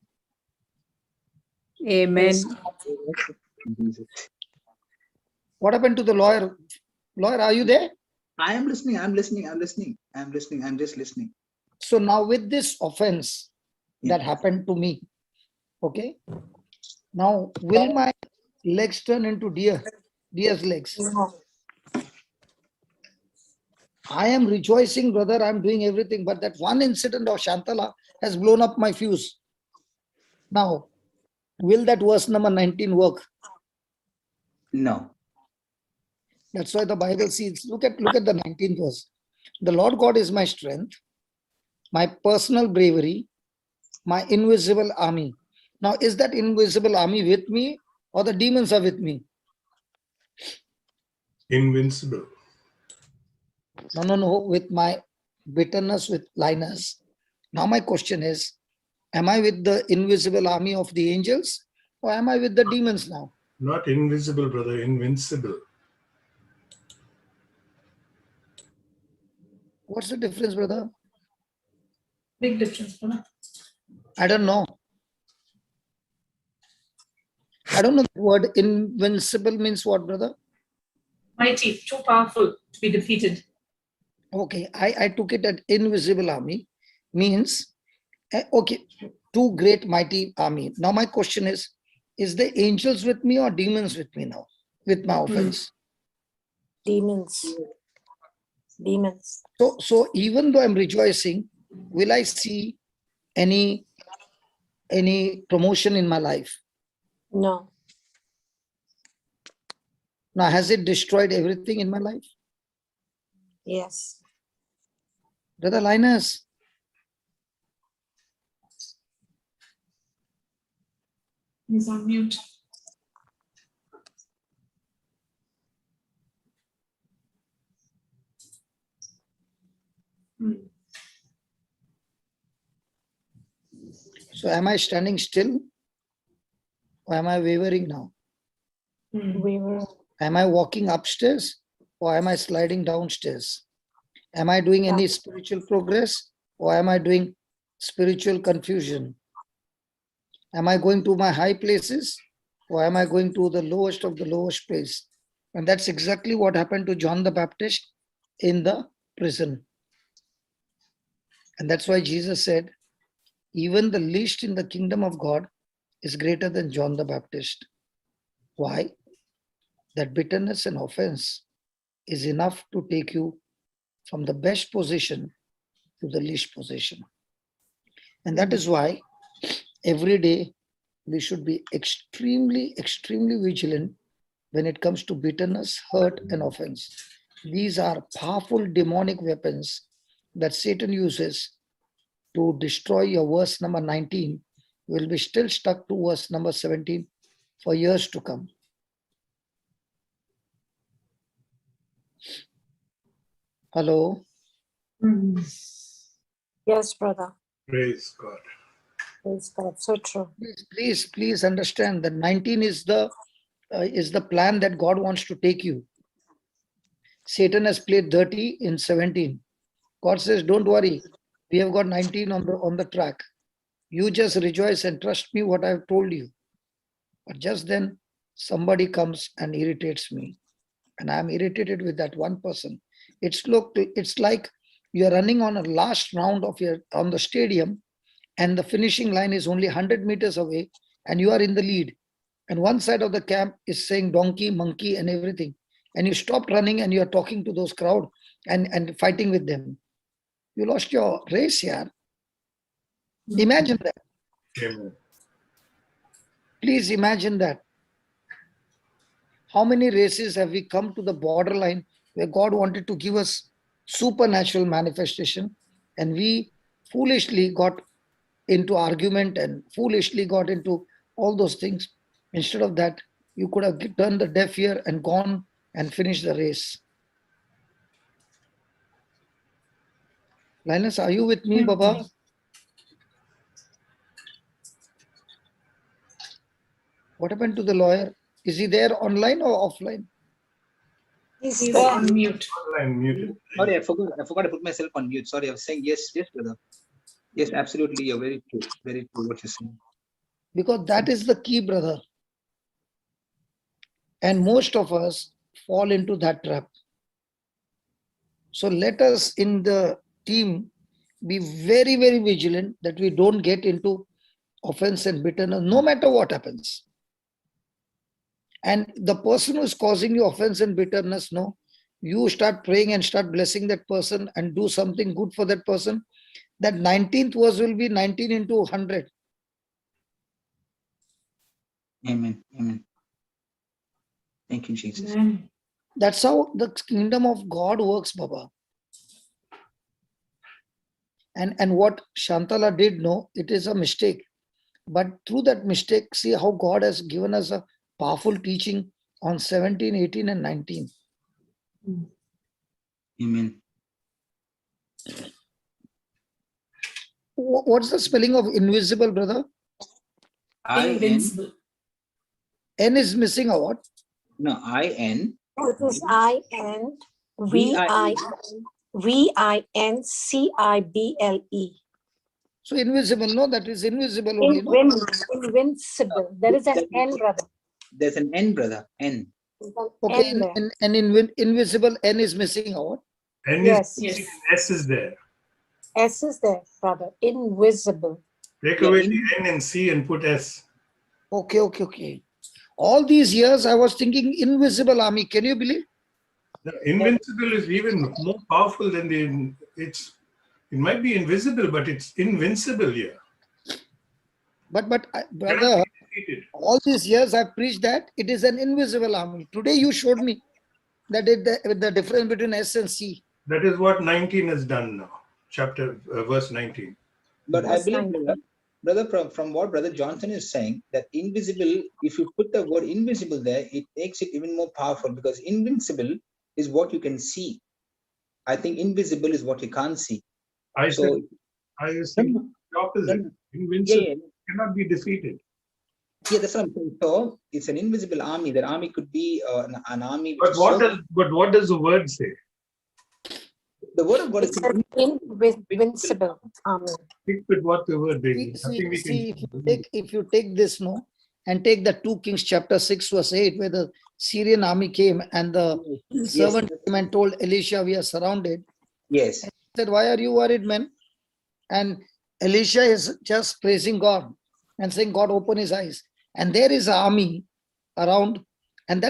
Amen. Jesus. What happened to the lawyer? Lawyer, are you there? I am listening. I'm listening. I'm listening. I'm listening. I'm just listening. So now with this offense, that happened to me. Okay. Now, will my legs turn into deer's legs? No. I am rejoicing, brother. I'm doing everything, but that one incident of Shantala has blown up my fuse. Now, will that verse number 19 work? No. That's why the Bible says, look at the 19th verse. The Lord God is my strength, my personal bravery, my invisible army. Now, is that invisible army with me or the demons are with me? Invincible. No, with my bitterness with Linus. Now my question is, am I with the invisible army of the angels or am I with the demons now? Not invisible, brother, invincible. What's the difference, brother? Big difference, brother. I don't know. I don't know the word invincible means what, brother? Mighty, too powerful to be defeated. Okay, I took it at invisible army means, okay, two great mighty army. Now my question is the angels with me or demons with me now, with my offense? Demons. Demons. So even though I'm rejoicing, will I see any promotion in my life? No. Now, has it destroyed everything in my life? Yes. Brother Linus, He's on mute. Hmm. so am I standing still or am I wavering now? Hmm. We were. Am I walking upstairs or am I sliding downstairs? Am I doing any spiritual progress or am I doing spiritual confusion? Am I going to my high places or am I going to the lowest of the lowest place? And that's exactly what happened to John the Baptist in the prison. And that's why Jesus said, even the least in the kingdom of God is greater than John the Baptist. Why? That bitterness and offense is enough to take you from the best position to the least position. And that is why every day we should be extremely vigilant when it comes to bitterness, hurt, and offense. These are powerful demonic weapons that Satan uses to destroy your verse number 19. Will be still stuck to verse number 17 for years to come. Hello? Hmm. Yes, brother. Praise God. Praise God. So true. Please understand that 19 is the plan that God wants to take you. Satan has played dirty in 17. God says, don't worry. We have got 19 on the track. You just rejoice and trust me what I've told you. But just then somebody comes and irritates me. And I'm irritated with that one person. It's like you're running on a last round on the stadium and the finishing line is only 100 meters away and you are in the lead. And one side of the camp is saying donkey, monkey, and everything. And you stopped running and you're talking to those crowd and fighting with them. You lost your race here. Imagine that. Amen. Please imagine that. How many races have we come to the borderline where God wanted to give us supernatural manifestation and we foolishly got into argument and foolishly got into all those things. Instead of that, you could have turned the deaf ear and gone and finished the race. Linus, are you with me, Baba? What happened to the lawyer? Is he there online or offline? He's on mute. Online muted. Sorry, I forgot to put myself on mute. Sorry, I was saying yes, brother. Yes, absolutely. You're very true what you're saying. Because that is the key, brother. And most of us fall into that trap. So let us in the team be very, very vigilant that we don't get into offense and bitterness, no matter what happens. And the person who is causing you offense and bitterness, no, you start praying and start blessing that person and do something good for that person. That 19th verse will be 19 into 100. Amen. Amen. Thank you, Jesus. Amen. That's how the kingdom of God works, Baba. And what Shantala did, no, it is a mistake. But through that mistake, see how God has given us a powerful teaching on 17, 18, and 19. Amen. What's the spelling of invisible, brother? I-N. Invincible. N is missing a what? No, I-N. It is VINCIBLE. So invisible, no, that is invisible only. No? Invincible. There is an N, brother. There's an N, brother. N. There's an Okay, N there. and invisible N is missing a what? N Yes. is Yes. missing, S is there. S is there, brother. Invisible. Take Yeah, away the N and C and put S. Okay. All these years I was thinking invisible army. Can you believe? The invincible is even more powerful than it might be invisible, but it's invincible here. But Cannot brother, be defeated. all these years I preached that it is an invisible army. Today you showed me that the difference between S and C. That is what 19 has done now. Verse 19. But I Verse believe, 19. brother, from what Brother Johnson is saying, that invisible, if you put the word invisible there, it makes it even more powerful, because invincible is what you can see. I think invisible is what you can't see. I So, was thinking the opposite. Invincible cannot be defeated. Yeah, that's what I'm saying. So it's an invisible army. That army could be an army. Which But is what does the word say? the word of God It's is an invincible army. Stick with what the word is. See, if you take this, no, and take the 2 Kings chapter 6 verse 8, where the Syrian army came and the servant came and told Elisha, we are surrounded. Yes. He said, why are you worried, man? And Elisha is just praising God and saying, God, open his eyes. And there is an army around. And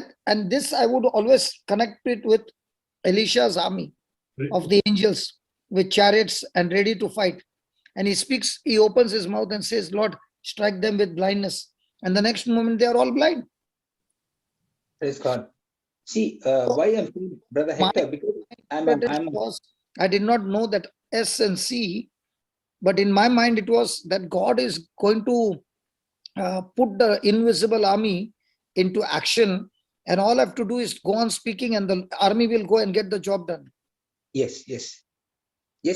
this I would always connect it with Elisha's army of the angels with chariots and ready to fight. And he opens his mouth and says, Lord, strike them with blindness. And the next moment they are all blind. Praise God. See, why I'm saying, Brother Hector, because I did not know that S and C, but in my mind it was that God is going to put the invisible army into action, and all I have to do is go on speaking and the army will go and get the job done. Yes,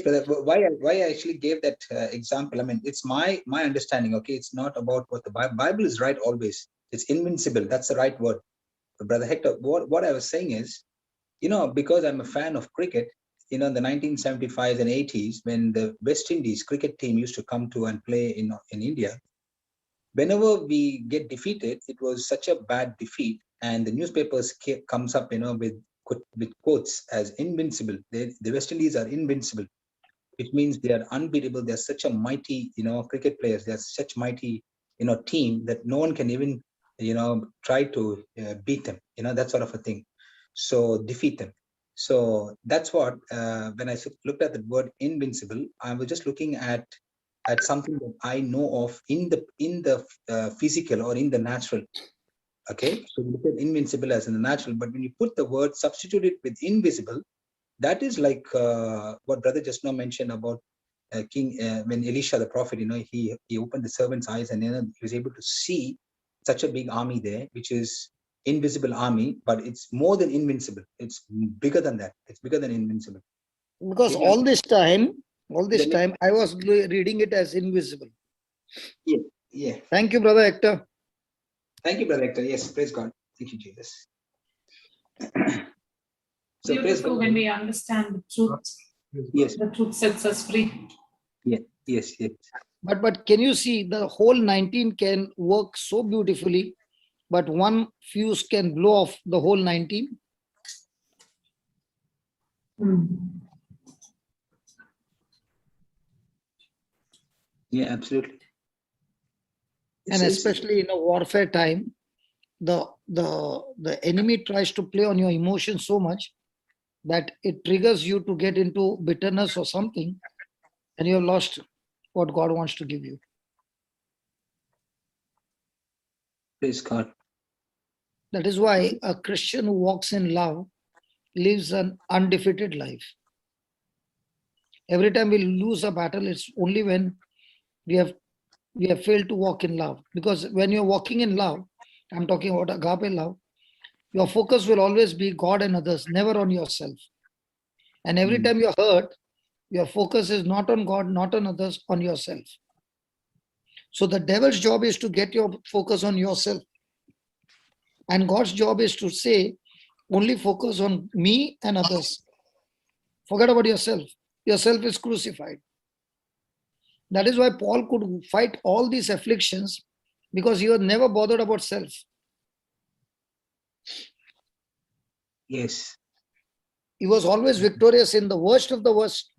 brother. Why I actually gave that example? I mean, it's my understanding. Okay, it's not about what the Bible is right always. It's invincible. That's the right word. But Brother Hector, what I was saying is, because I'm a fan of cricket, in the 1975s and 80s, when the West Indies cricket team used to come to and play in India, whenever we get defeated, it was such a bad defeat, and the newspapers comes up, with quotes as invincible. The West Indies are invincible, which means they are unbeatable. They're such a mighty, cricket players. They're such mighty, team that no one can even, try to beat them. That sort of a thing. So defeat them. So that's what when I looked at the word invincible, I was just looking at something that I know of in the physical or in the natural. Okay, so we look at invincible as in the natural, but when you put the word, substitute it with invisible, that is like what Brother just now mentioned about when Elisha the prophet, he opened the servant's eyes, and he was able to see such a big army there, which is invisible army, but it's more than invincible. It's bigger than that. It's bigger than invincible. Because all this time I was reading it as invisible. Yeah. Thank you, Brother Hector. Thank you, Brother Hector. Yes, praise God. Thank you, Jesus. So Beautiful when we understand the truth. Yes. The truth sets us free. Yes. But can you see the whole 19 can work so beautifully, but one fuse can blow off the whole 19? Yeah, absolutely. And especially in a warfare time, the enemy tries to play on your emotions so much that it triggers you to get into bitterness or something, and you have lost what God wants to give you. Praise God. That is why a Christian who walks in love lives an undefeated life. Every time we lose a battle, it's only when we have failed to walk in love. Because when you're walking in love, I'm talking about agape love, your focus will always be God and others, never on yourself. And every time you're hurt, your focus is not on God, not on others, on yourself. So the devil's job is to get your focus on yourself. And God's job is to say, only focus on me and others. Forget about yourself. Yourself is crucified. That is why Paul could fight all these afflictions, because he was never bothered about self. Yes. He was always victorious in the worst of the worst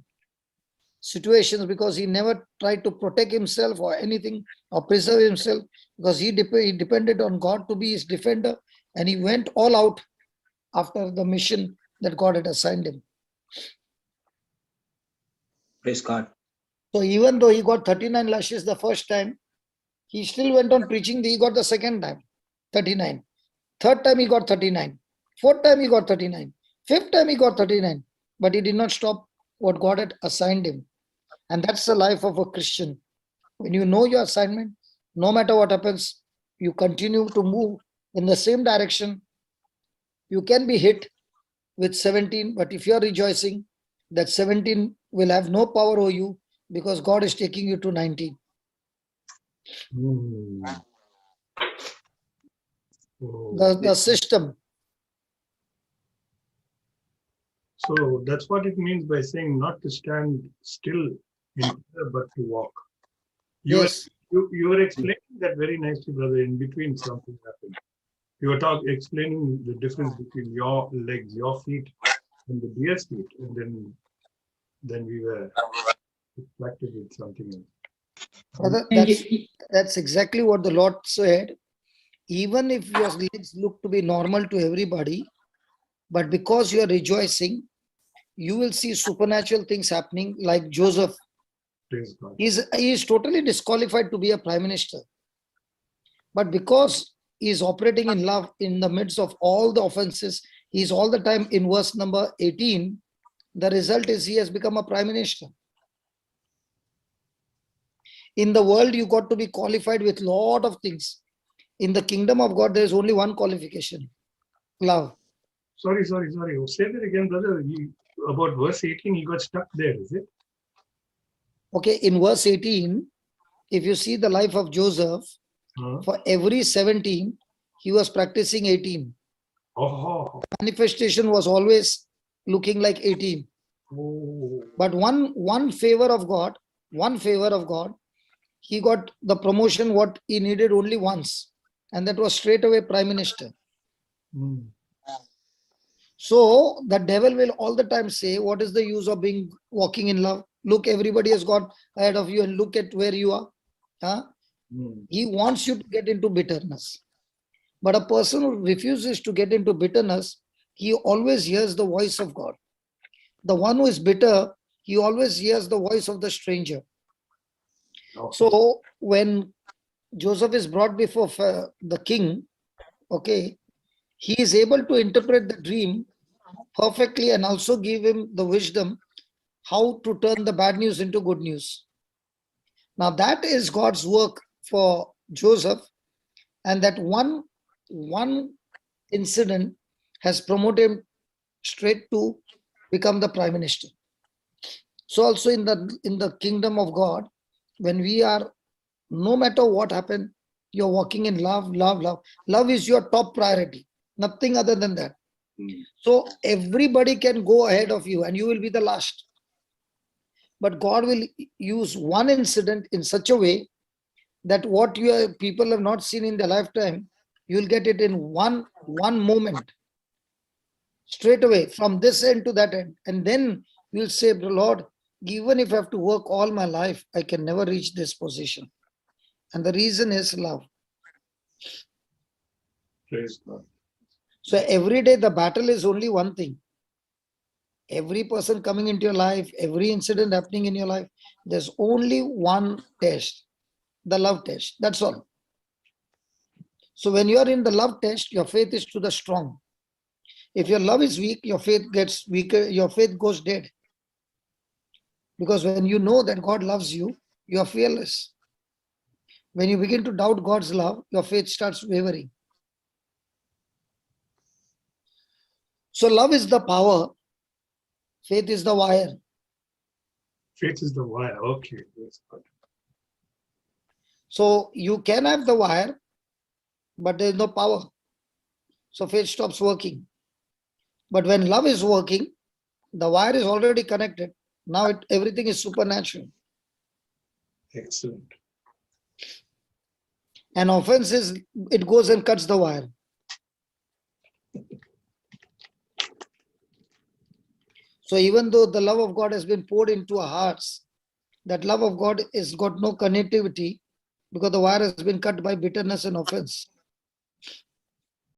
situations, because he never tried to protect himself or anything or preserve himself, because he depended on God to be his defender, and he went all out after the mission that God had assigned him. Praise God. So even though he got 39 lashes the first time, he still went on preaching. He got the second time, 39. Third time he got 39. Fourth time he got 39. Fifth time he got 39. But he did not stop what God had assigned him. And that's the life of a Christian. When you know your assignment, no matter what happens, you continue to move in the same direction. You can be hit with 17, but if you are rejoicing, that 17 will have no power over you, because God is taking you to 19. The system. So that's what it means by saying not to stand still in prayer, but to walk. Yes. You were explaining that very nicely, brother. In between, something happened. You were explaining the difference between your legs, your feet, and the deer's feet, and then we were distracted with something else. That's exactly what the Lord said. Even if your legs look to be normal to everybody, but because you are rejoicing, you will see supernatural things happening, like Joseph. He is totally disqualified to be a prime minister. But because he is operating in love in the midst of all the offenses, he is all the time in verse number 18. The result is he has become a prime minister. In the world, you got to be qualified with a lot of things. In the kingdom of God, there is only one qualification: love. Sorry. Say that again, brother. About verse 18, he got stuck there, is it? Okay, in verse 18, if you see the life of Joseph, for every 17, he was practicing 18. Manifestation was always looking like 18. But one favor of God, he got the promotion what he needed only once, and that was straight away prime minister. So the devil will all the time say, what is the use of walking in love? Look, everybody has got ahead of you, and look at where you are. He wants you to get into bitterness. But a person who refuses to get into bitterness, he always hears the voice of God. The one who is bitter, he always hears the voice of the stranger. So when Joseph is brought before the king, okay, he is able to interpret the dream perfectly and also give him the wisdom how to turn the bad news into good news. Now that is God's work for Joseph, and that one incident has promoted him straight to become the prime minister. So also in the kingdom of God, when we are, no matter what happened, you're walking in love. Love is your top priority, nothing other than that. So everybody can go ahead of you and you will be the last. But God will use one incident in such a way that what people have not seen in their lifetime, you will get it in one moment, straight away, from this end to that end. And then you'll say, Lord, even if I have to work all my life, I can never reach this position. And the reason is love. Praise God. So every day the battle is only one thing. Every person coming into your life, every incident happening in your life, there's only one test, the love test. That's all. So when you are in the love test, your faith is to the strong. If your love is weak, your faith gets weaker, your faith goes dead. Because when you know that God loves you, you are fearless. When you begin to doubt God's love, your faith starts wavering. So love is the power, faith is the wire. Faith is the wire. Okay. That's good. So you can have the wire, but there is no power. So faith stops working. But when love is working, the wire is already connected. Now everything is supernatural. Excellent. And offense is, it goes and cuts the wire. So even though the love of God has been poured into our hearts, that love of God has got no connectivity because the wire has been cut by bitterness and offense.